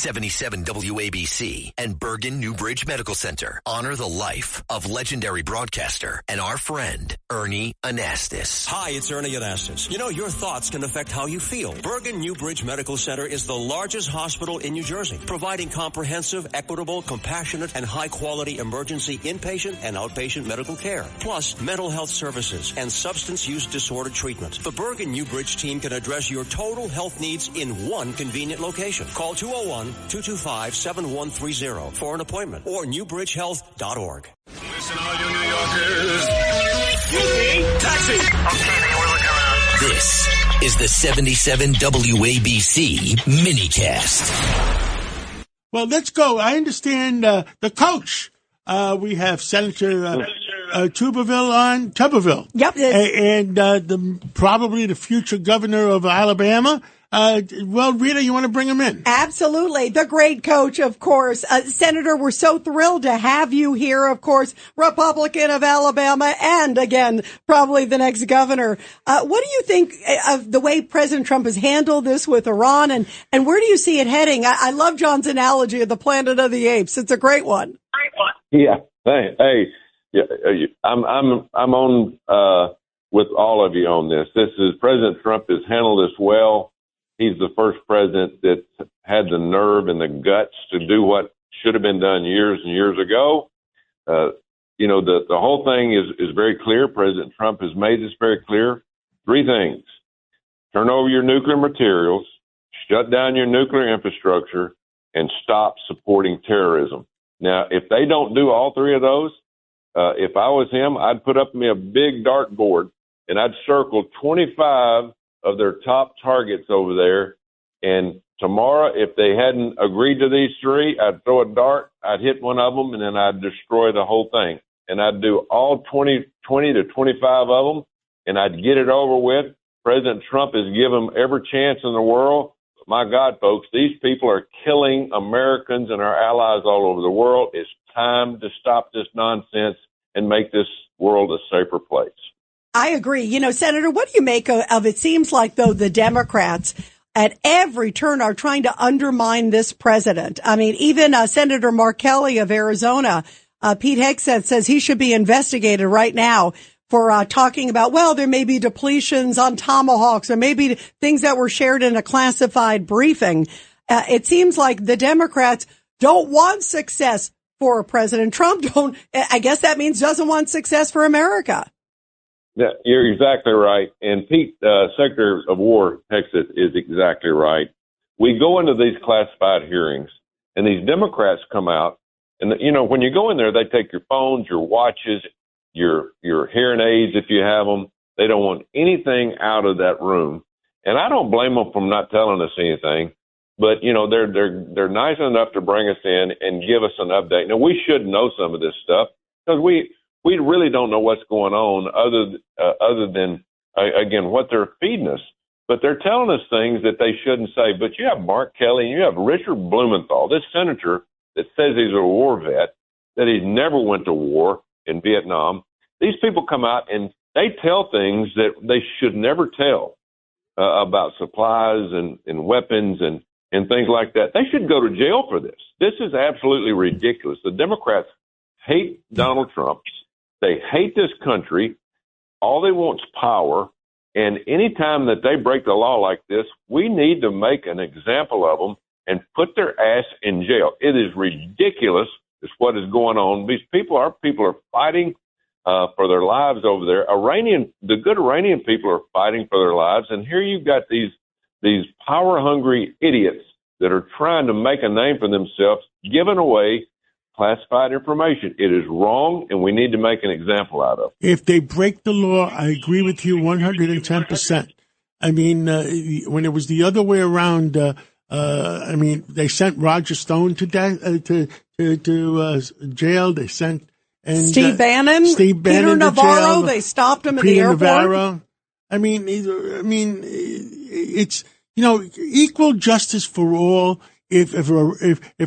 77 WABC and Bergen Newbridge Medical Center honor the life of legendary broadcaster and our friend, Ernie Anastas. Hi, it's Ernie Anastas. You know, your thoughts can affect how you feel. Bergen Newbridge Medical Center is the largest hospital in New Jersey, providing comprehensive, equitable, compassionate, and high-quality emergency inpatient and outpatient medical care, plus mental health services and substance use disorder treatment. The Bergen Newbridge team can address your total health needs in one convenient location. Call 201-225-7130 for an appointment or newbridgehealth.org. Listen, all you New Yorkers. Taxi! Okay, we're looking around. This is the 77 WABC minicast. Well, let's go. I understand the coach. We have Senator Tuberville. Yep. And probably the future governor of Alabama. Well, Rita, you want to bring him in? Absolutely. The great coach, of course. Senator, we're so thrilled to have you here, of course, Republican of Alabama, and again, probably the next governor. What do you think of the way President Trump has handled this with Iran, and where do you see it heading? I love John's analogy of the Planet of the Apes. It's a great one. Yeah. Hey, I'm on with all of you on this. President Trump has handled this well. He's the first president that had the nerve and the guts to do what should have been done years and years ago. The whole thing is very clear. President Trump has made this very clear. Three things: turn over your nuclear materials, shut down your nuclear infrastructure, and stop supporting terrorism. Now, if they don't do all three of those, if I was him, I'd put up me a big dartboard and I'd circle 25 of their top targets over there. And tomorrow, if they hadn't agreed to these three, I'd throw a dart, I'd hit one of them, and then I'd destroy the whole thing. And I'd do all 20 to 25 of them, and I'd get it over with. President Trump has given them every chance in the world. But my God, folks, these people are killing Americans and our allies all over the world. It's time to stop this nonsense and make this world a safer place. I agree. Senator, what do you make of it? Seems like, though, the Democrats at every turn are trying to undermine this president. I mean, even Senator Mark Kelly of Arizona, Pete Hegseth says he should be investigated right now for talking about, well, there may be depletions on Tomahawks or maybe things that were shared in a classified briefing. It seems like the Democrats don't want success for President Trump. I guess that means doesn't want success for America. Yeah, you're exactly right. And Pete, Secretary of War, Texas, is exactly right. We go into these classified hearings, and these Democrats come out, and, when you go in there, they take your phones, your watches, your hearing aids if you have them. They don't want anything out of that room. And I don't blame them for not telling us anything, but, they're nice enough to bring us in and give us an update. Now, we should know some of this stuff because we really don't know what's going on other than, again, what they're feeding us. But they're telling us things that they shouldn't say. But you have Mark Kelly and you have Richard Blumenthal, this senator that says he's a war vet, that he never went to war in Vietnam. These people come out and they tell things that they should never tell about supplies and weapons and things like that. They should go to jail for this. This is absolutely ridiculous. The Democrats hate Donald Trump. They hate this country. All they want is power. And any time that they break the law like this, we need to make an example of them and put their ass in jail. It is ridiculous. Is what is going on. These people, our people are fighting for their lives over there. The good Iranian people are fighting for their lives. And here you've got these power-hungry idiots that are trying to make a name for themselves, giving away classified information. It is wrong, and we need to make an example out of it. If they break the law, I agree with you 110%. I mean, when it was the other way around, they sent Roger Stone to jail. They sent Steve Bannon, Peter Navarro. They stopped him at the airport. Navarro. It's equal justice for all. If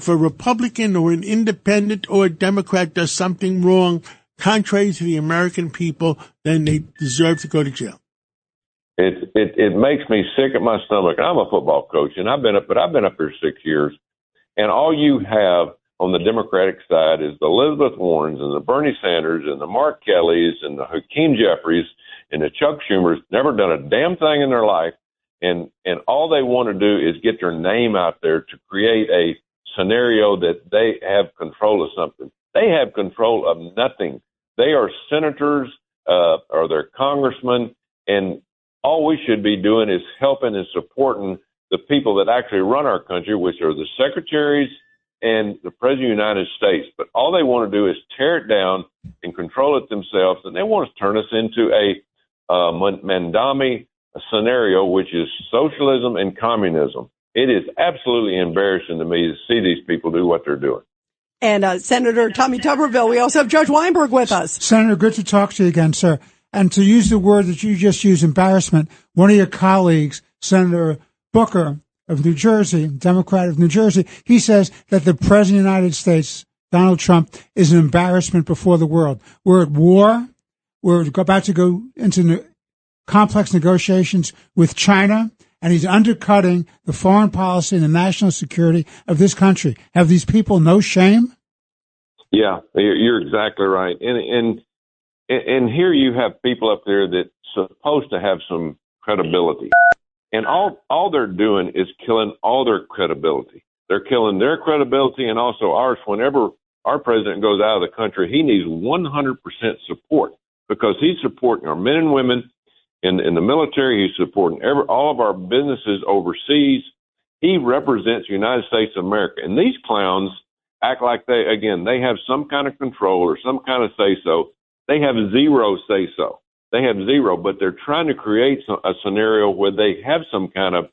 a Republican or an independent or a Democrat does something wrong, contrary to the American people, then they deserve to go to jail. It makes me sick at my stomach. I'm a football coach, and I've been up here 6 years. And all you have on the Democratic side is the Elizabeth Warrens and the Bernie Sanders and the Mark Kellys and the Hakeem Jeffries and the Chuck Schumers, never done a damn thing in their life. And all they want to do is get their name out there to create a scenario that they have control of something. They have control of nothing. They are senators or they're congressmen, and all we should be doing is helping and supporting the people that actually run our country, which are the secretaries and the President of the United States. But all they want to do is tear it down and control it themselves, and they want to turn us into a Mandami scenario, which is socialism and communism. It is absolutely embarrassing to me to see these people do what they're doing. And Senator Tommy Tuberville, we also have Judge Weinberg with us. Senator, good to talk to you again, sir. And to use the word that you just used, embarrassment, one of your colleagues, Senator Booker of New Jersey, Democrat of New Jersey, he says that the President of the United States, Donald Trump, is an embarrassment before the world. We're at war. We're about to go into complex negotiations with China, and he's undercutting the foreign policy and the national security of this country. Have these people no shame? Yeah, you're exactly right. And here you have people up there that's supposed to have some credibility. And all they're doing is killing all their credibility. They're killing their credibility and also ours. Whenever our president goes out of the country, he needs 100% support because he's supporting our men and women in the military. He's supporting all of our businesses overseas. He represents the United States of America. And these clowns act like they have some kind of control or some kind of say-so. They have zero say-so. They have zero, but they're trying to create a scenario where they have some kind of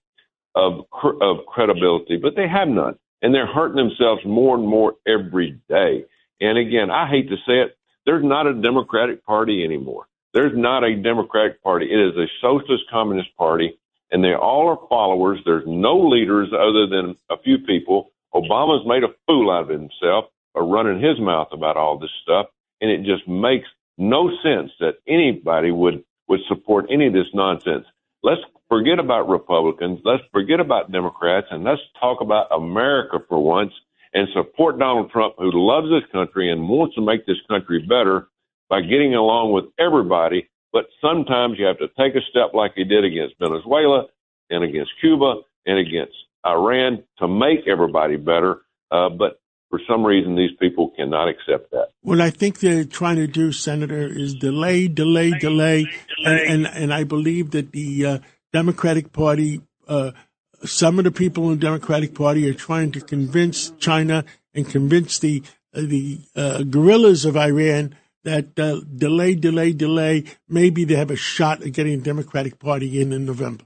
credibility, but they have none. And they're hurting themselves more and more every day. And again, I hate to say it, there's not a Democratic Party anymore. There's not a Democratic Party. It is a socialist communist party, and they all are followers. There's no leaders other than a few people. Obama's made a fool out of himself by running his mouth about all this stuff, and it just makes no sense that anybody would support any of this nonsense. Let's forget about Republicans. Let's forget about Democrats, and let's talk about America for once and support Donald Trump, who loves this country and wants to make this country better by getting along with everybody. But sometimes you have to take a step like he did against Venezuela and against Cuba and against Iran to make everybody better. But for some reason, these people cannot accept that. What I think they're trying to do, Senator, is delay. And I believe that the Democratic Party, some of the people in the Democratic Party are trying to convince China and convince the guerrillas of Iran that delay. Maybe they have a shot at getting the Democratic Party in November.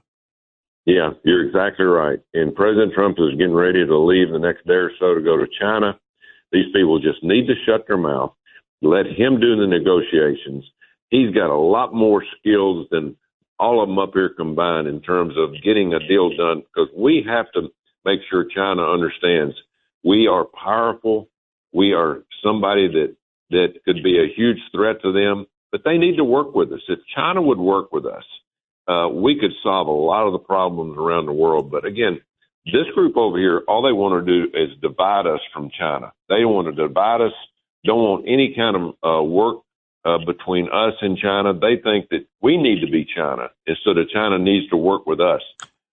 Yeah, you're exactly right. And President Trump is getting ready to leave the next day or so to go to China. These people just need to shut their mouth, let him do the negotiations. He's got a lot more skills than all of them up here combined in terms of getting a deal done, because we have to make sure China understands we are powerful. We are somebody that could be a huge threat to them, but they need to work with us. If China would work with us, we could solve a lot of the problems around the world. But again, this group over here, all they want to do is divide us from China. They want to divide us, don't want any kind of work between us and China. They think that we need to be China instead of China needs to work with us.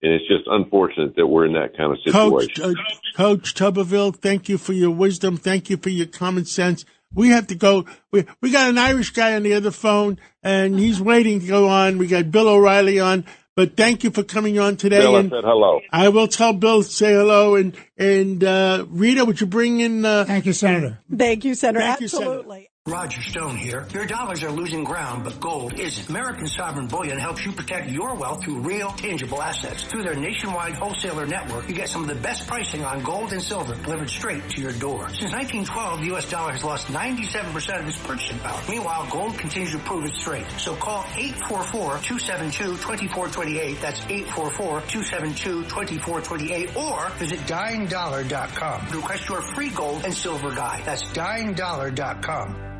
And it's just unfortunate that we're in that kind of situation. Coach Tuberville, thank you for your wisdom. Thank you for your common sense. We have to go. We got an Irish guy on the other phone, and he's waiting to go on. We got Bill O'Reilly on. But thank you for coming on today. Bill, I said hello. I will tell Bill to say hello. And Rita, would you bring in? Thank you, Senator. Thank you, Senator. Thank you, Absolutely. Senator. Roger Stone here. Your dollars are losing ground, but gold isn't. American Sovereign Bullion helps you protect your wealth through real, tangible assets. Through their nationwide wholesaler network, you get some of the best pricing on gold and silver delivered straight to your door. Since 1912, the U.S. dollar has lost 97% of its purchasing power. Meanwhile, gold continues to prove its strength. So call 844-272-2428. That's 844-272-2428. Or visit dyingdollar.com to request your free gold and silver guide. That's dyingdollar.com.